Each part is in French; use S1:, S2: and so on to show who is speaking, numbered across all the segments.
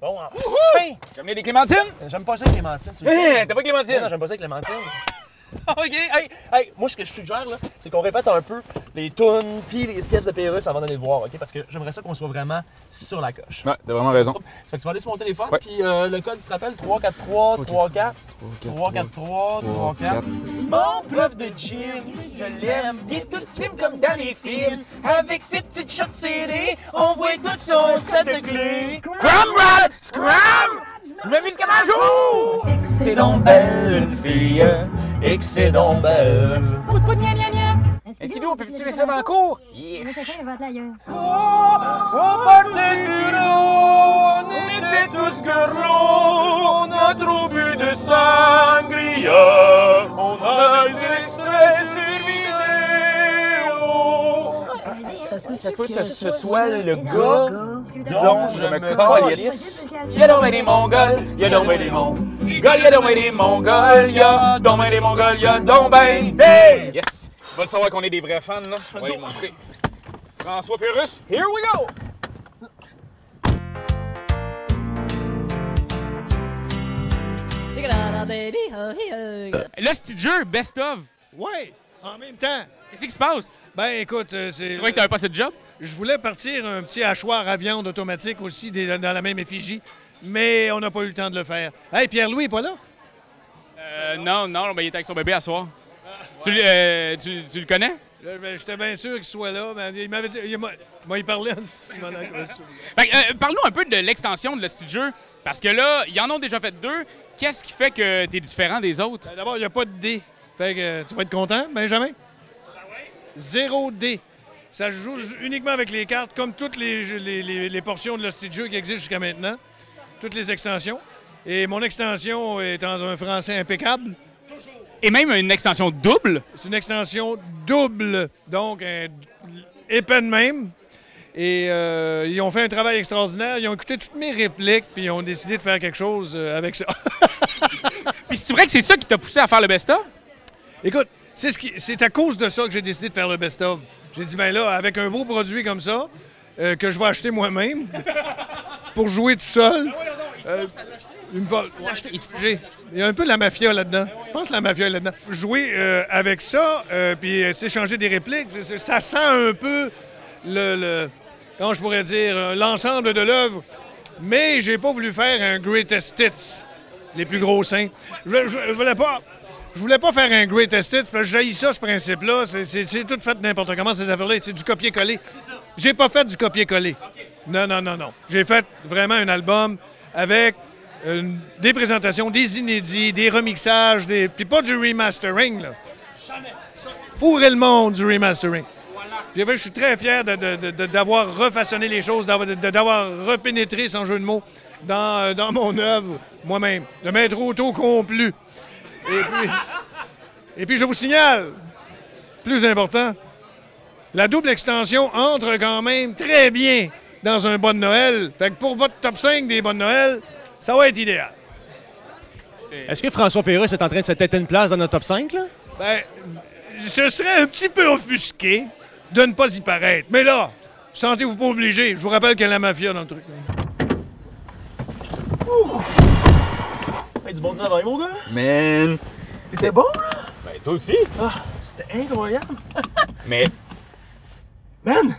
S1: Bon, enfin!
S2: J'ai amené des clémentines?
S1: J'aime pas ça, Clémentine, tu le sais.
S2: T'as pas clémentine?
S1: Non, j'aime pas ça, Clémentine.
S2: OK.
S1: Hey, moi, ce que je suggère, là, c'est qu'on répète un peu les tunes puis les sketchs de Pérus avant d'aller le voir, OK? Parce que j'aimerais ça qu'on soit vraiment sur la coche.
S2: Ouais, t'as vraiment raison.
S1: Ça fait que tu vas aller sur mon téléphone,
S2: Ouais.
S1: puis le code, tu te rappelles, 343 34 343 34. Mon prof de gym, je l'aime, il est tout slim comme dans les films. Avec ses petites shots CD, on voit tout son set de clés.
S2: Crumrad! Scram! Je me mise comme un jour!
S1: C'est donc belle, une fille, et que c'est donc belle.
S2: Est-ce on peut-tu laisser ça dans le cours?
S3: Je vais appeler ailleurs.
S1: Au party de bureau, on était tous grelots, on a trop bu de sangria, on a des extraits sur vidéo.
S2: Ça peut que ce soit le gars dont je me calisse.
S1: Il y a donc des Mongols, il y a donc des Mongols, il y a donc des Mongols, il y a donc des Mongols, il y a donc des...
S2: Yes! Tu vas le savoir qu'on est des vrais fans, là. On va les montrer. François Pérus,
S1: Here we go!
S2: là, c'est jeu, best of.
S4: Ouais, en même temps.
S2: Qu'est-ce qui se passe?
S4: Ben écoute, c'est.
S2: Tu vois que t'avais pas ce job?
S4: Je voulais partir un petit hachoir à viande automatique aussi dans la même effigie, mais on n'a pas eu le temps de le faire. Hey, Pierre-Louis est pas là?
S2: Non, ben, il était avec son bébé à soir. Tu le connais?
S4: Ben, j'étais bien sûr qu'il soit là, mais il m'avait dit. Il m'a parlé en
S2: Parle-nous un peu de l'extension de le style jeu, parce que là, ils en ont déjà fait 2. Qu'est-ce qui fait que t'es différent des autres?
S4: Ben, d'abord, il n'y a pas de dé. Fait que tu vas être content, Benjamin? 0 dé. Ça se joue uniquement avec les cartes, comme toutes les portions de l'hostie de jeu qui existent jusqu'à maintenant. Toutes les extensions. Et mon extension est dans un français impeccable.
S2: Et même une extension double?
S4: C'est une extension double, donc épais de même. Et ils ont fait un travail extraordinaire. Ils ont écouté toutes mes répliques, puis ils ont décidé de faire quelque chose avec ça.
S2: Puis c'est vrai que c'est ça qui t'a poussé à faire le best-of?
S4: Écoute, c'est à cause de ça que j'ai décidé de faire le best-of. J'ai dit, ben là, avec un beau produit comme ça, que je vais acheter moi-même, pour jouer tout seul. Il y a un peu de la mafia là-dedans. Je pense que la mafia est là-dedans. Jouer avec ça, puis s'échanger des répliques, ça sent un peu comment je pourrais dire, l'ensemble de l'œuvre. Mais j'ai pas voulu faire un greatest hits, les plus gros seins. Je voulais pas faire un greatest hits, parce que j'haïs ça, ce principe-là. C'est tout fait n'importe comment, ces affaires-là. C'est du copier-coller. J'ai pas fait du copier-coller. Non. J'ai fait vraiment un album avec des présentations, des inédits, des remixages, puis pas du remastering, là. Fourrer le monde du remastering. Puis, je suis très fier d'avoir refaçonné les choses, d'avoir repénétré, sans jeu de mots, dans mon œuvre moi-même, de m'être auto-complu. Et puis, je vous signale, plus important, la double extension entre quand même très bien dans un bon Noël. Fait que pour votre top 5 des bonnes Noël, ça va être idéal.
S1: Est-ce que François Pérus est en train de se têter une place dans notre top 5, là?
S4: Ben, je serais un petit peu offusqué de ne pas y paraître. Mais là, sentez-vous pas obligé. Je vous rappelle qu'il y a la mafia dans le truc.
S1: Hey, du bon travail, mon gars!
S2: Man!
S1: C'était bon, là?
S2: Ben, toi aussi!
S1: Ah, c'était incroyable!
S2: Mais
S1: Man!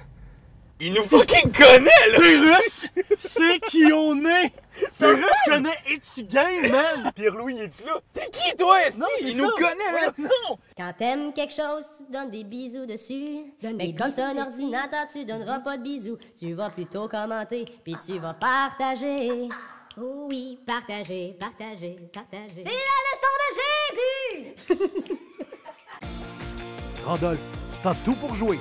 S2: il nous fucking connaît, là!
S1: Pérus, c'est qui on est! Pérus connaît et tu gagnes, man!
S2: Pierre-Louis, es-tu là? T'es qui, toi?
S1: Non, c'est
S2: il
S1: ça.
S2: nous connaît, man!
S1: Non!
S3: Quand t'aimes quelque chose, tu donnes des bisous dessus. Mais comme c'est un ordinateur, tu donneras pas de bisous. Tu vas plutôt commenter, puis tu vas partager. Oh oui, partager. C'est la leçon de Jésus!
S5: Randolph, t'as tout pour jouer.